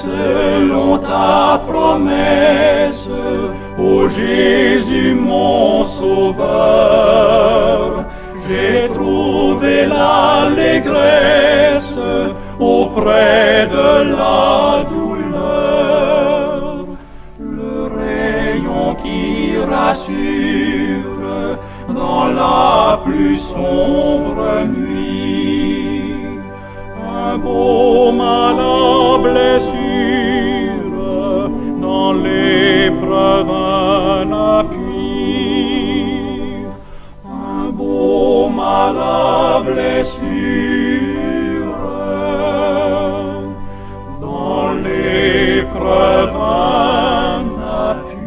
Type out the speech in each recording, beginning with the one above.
selon ta promesse, ô Jésus mon Sauveur. J'ai trouvé l'allégresse auprès de la douleur, le rayon qui rassure dans la plus sombre nuit, un baume à la blessure, dans l'épreuve un appui, un baume à la blessure, dans l'épreuve un appui.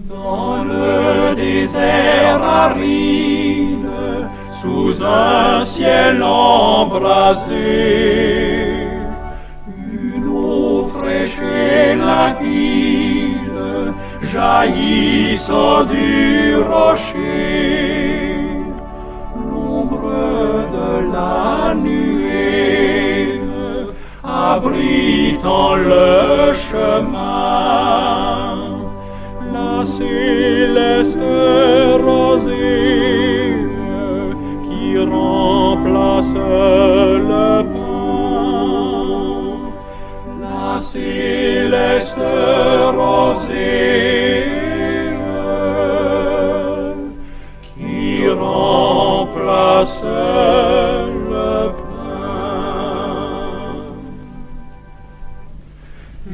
Dans le désert aride, sous un ciel embrasé, une eau fraîche et limpide jaillissant du rocher, l'ombre de la nuée abritant le chemin, la céleste rosée qui remplace le pain, la céleste rosée qui remplace le pain.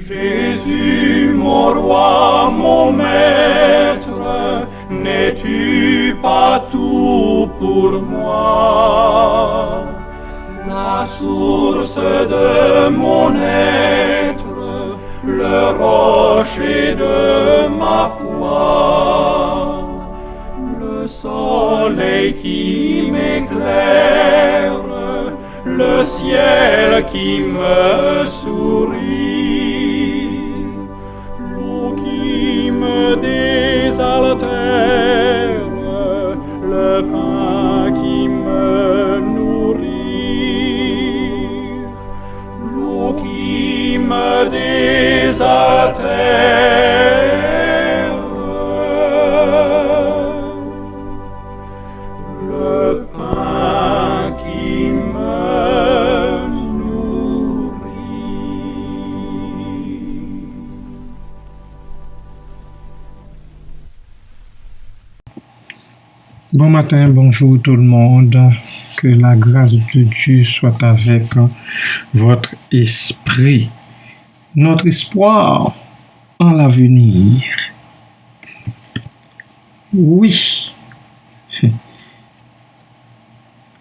Jésus, mon roi, mon maître, n'es-tu pas tout pour moi? La source de mon être, le rocher de ma foi, le soleil qui m'éclaire, le ciel qui me sourit, l'eau qui me désaltère, le pain qui me nourrit, l'eau qui me désaltère, le pain qui me nourrit. Bon matin, bonjour tout le monde. Que la grâce de Dieu soit avec votre esprit. Notre espoir en l'avenir. Oui.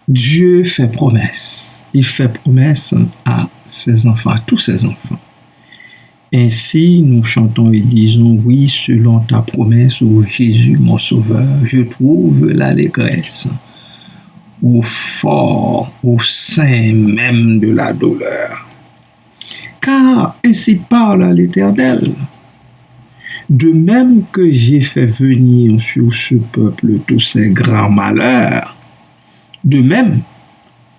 Dieu fait promesse. Il fait promesse à ses enfants, à tous ses enfants. Ainsi, nous chantons et disons, oui, selon ta promesse, ô Jésus, mon Sauveur, je trouve l'allégresse au fort, au sein même de la douleur. Car ainsi parle l'Éternel. De même que j'ai fait venir sur ce peuple tous ces grands malheurs, de même,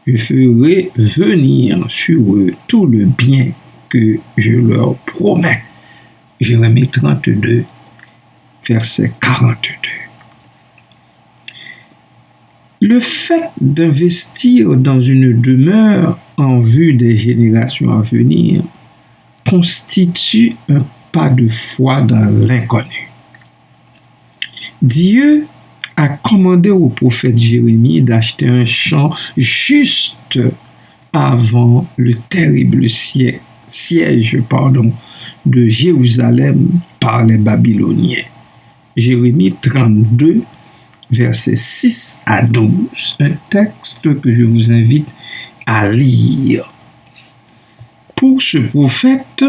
je ferai venir sur eux tout le bien que je leur promets. Jérémie 32, verset 42. Le fait d'investir dans une demeure en vue des générations à venir constitue un pas de foi dans l'inconnu. Dieu a commandé au prophète Jérémie d'acheter un champ juste avant le terrible siège de Jérusalem par les Babyloniens. Jérémie 32, versets 6 à 12. Un texte que je vous invite à lire. Pour ce prophète,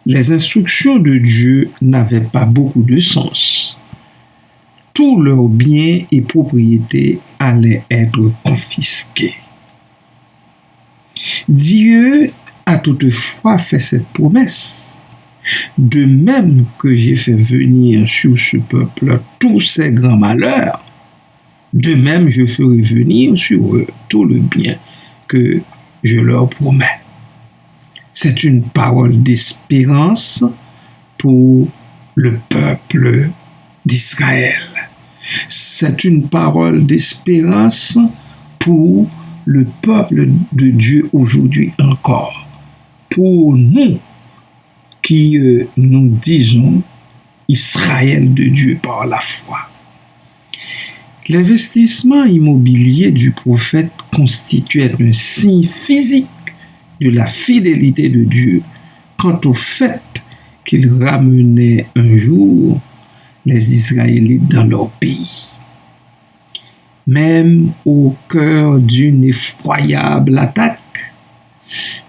les instructions de Dieu n'avaient pas beaucoup de sens. Tous leurs biens et propriétés allaient être confisqués. Dieu a toutefois fait cette promesse. De même que j'ai fait venir sur ce peuple tous ces grands malheurs, de même je ferai venir sur eux tout le bien que je leur promets. C'est une parole d'espérance pour le peuple d'Israël. C'est une parole d'espérance pour le peuple de Dieu aujourd'hui encore. Pour nous qui nous disons Israël de Dieu par la foi. L'investissement immobilier du prophète constituait un signe physique de la fidélité de Dieu quant au fait qu'il ramenait un jour les Israélites dans leur pays. Même au cœur d'une effroyable attaque,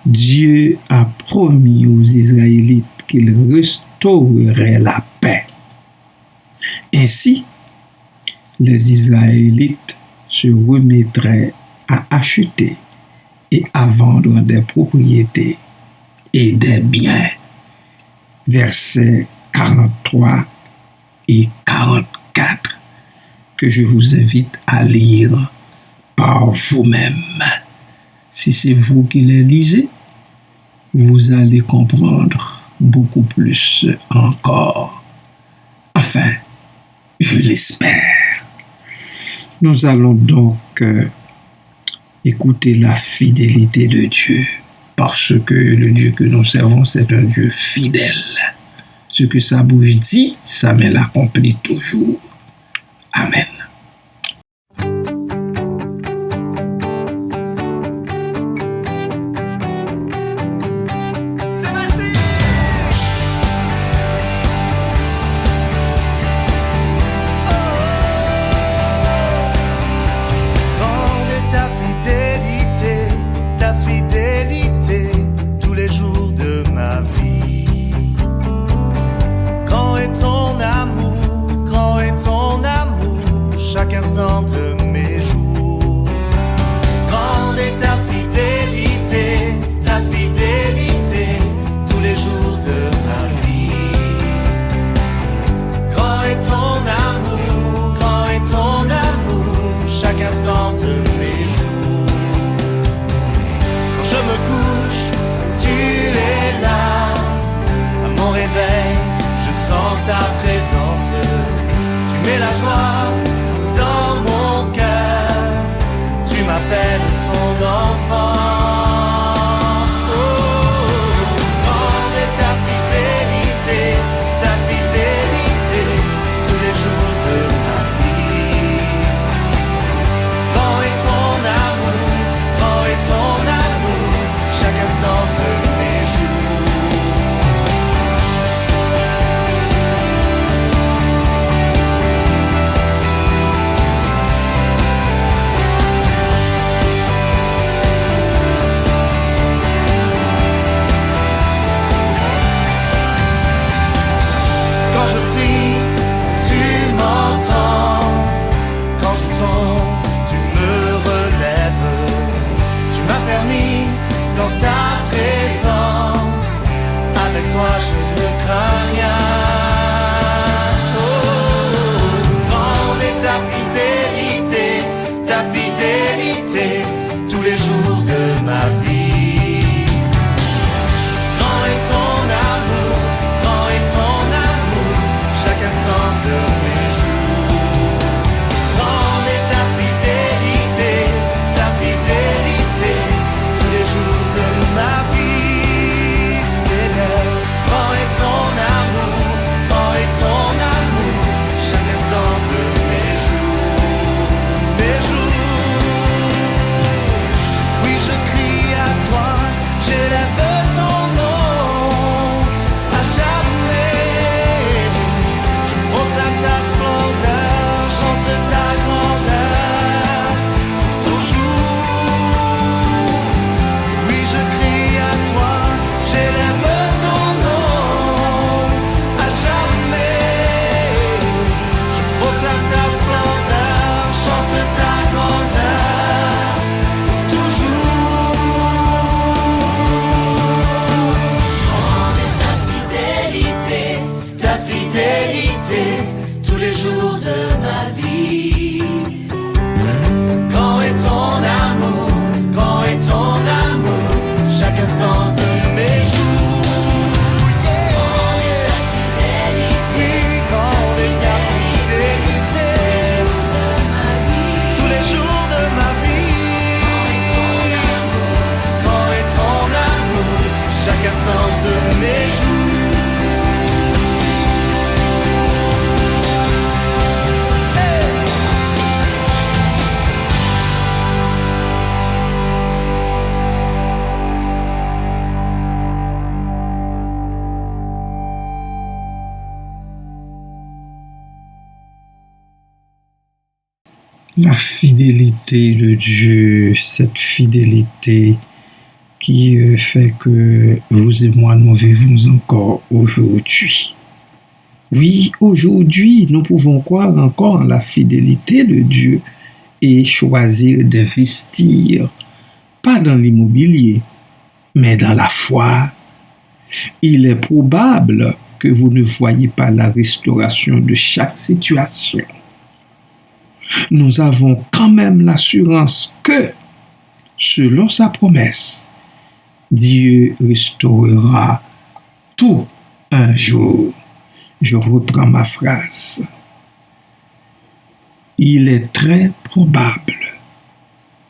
Dieu a promis aux Israélites qu'il restaurerait la paix. Ainsi, les Israélites se remettraient à acheter et à vendre des propriétés et des biens. Versets 43 et 44 que je vous invite à lire par vous-même. Si c'est vous qui les lisez, vous allez comprendre beaucoup plus encore. Enfin, je l'espère. Nous allons donc écouter la fidélité de Dieu, parce que le Dieu que nous servons, c'est un Dieu fidèle. Ce que sa bouche dit, sa main l'accomplit toujours. Amen. Chaque instant de mes jours. Grande est ta fidélité, tous les jours de ma vie. Grand est ton amour, chaque instant de mes jours. Quand je me couche, tu es là. À mon réveil, je sens ta présence. Tu mets la joie dans mon cœur, tu m'appelles ton enfant. Oh, grande est ta fidélité, tous les jours de ma vie. Grand est ton amour, chaque instant de mes jours. Dans ta présence, avec toi je ne crains rien. Oh, grande est ta fidélité, tous les jours de ma vie. Grand est ton amour, chaque instant de mes jours. Grande est ta fidélité, tous les jours de ma vie, Seigneur. Grand est ton amour, chaque instant de mes jours. Oui, je crie à toi, j'élève ton nom à jamais. Je proclame ta splendeur, chante ta grandeur, toujours. Oui, je crie à toi, j'élève ton nom à jamais. Je proclame ta splendeur, chante ta grandeur, toujours. Grande est ta fidélité, tous les jours de ma vie. Grand est ton amour, La fidélité de Dieu, cette fidélité qui fait que vous et moi, nous vivons encore aujourd'hui. Oui, aujourd'hui, nous pouvons croire encore en la fidélité de Dieu et choisir d'investir, pas dans l'immobilier, mais dans la foi. Il est probable que vous ne voyez pas la restauration de chaque situation. Nous avons quand même l'assurance que, selon sa promesse, Dieu restaurera tout un jour. Je reprends ma phrase. Il est très probable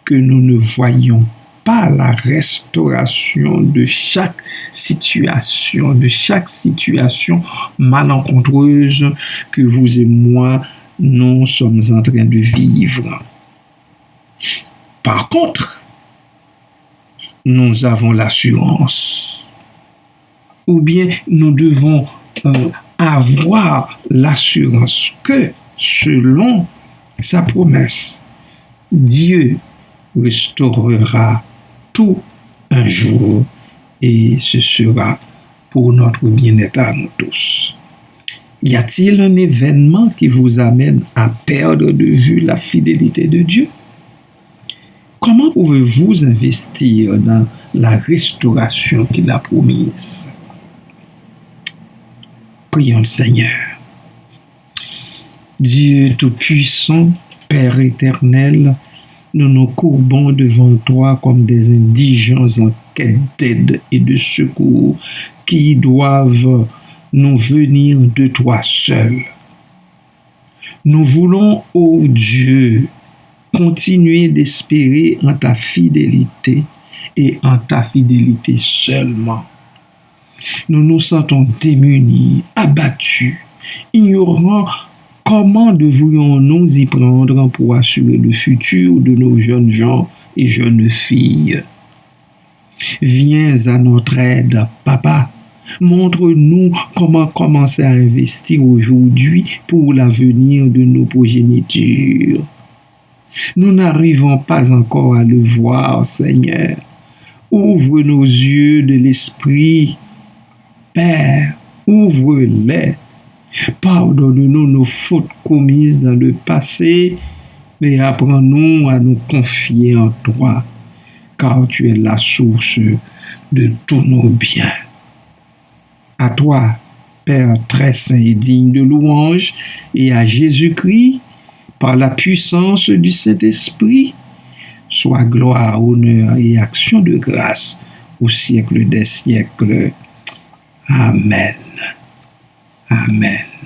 que nous ne voyions pas la restauration de chaque situation malencontreuse que vous et moi, nous sommes en train de vivre. Par contre, nous avons l'assurance, ou bien nous devons avoir l'assurance que, selon sa promesse, Dieu restaurera tout un jour et ce sera pour notre bien-être à nous tous. Y a-t-il un événement qui vous amène à perdre de vue la fidélité de Dieu? Comment pouvez-vous investir dans la restauration qu'il a promise? Prions le Seigneur. Dieu Tout-Puissant, Père éternel, nous nous courbons devant toi comme des indigents en quête d'aide et de secours qui doivent nous venir de toi seul. Nous voulons, ô Dieu, continuer d'espérer en ta fidélité et en ta fidélité seulement. Nous nous sentons démunis, abattus, ignorant comment devrions-nous y prendre pour assurer le futur de nos jeunes gens et jeunes filles. Viens à notre aide, Papa. Montre-nous comment commencer à investir aujourd'hui pour l'avenir de nos progénitures. Nous n'arrivons pas encore à le voir, Seigneur. Ouvre nos yeux de l'esprit. Père, ouvre-les. Pardonne-nous nos fautes commises dans le passé, mais apprends-nous à nous confier en toi, car tu es la source de tous nos biens. À toi, Père très saint et digne de louange, et à Jésus-Christ, par la puissance du Saint-Esprit, soit gloire, honneur et action de grâce au siècle des siècles. Amen. Amen.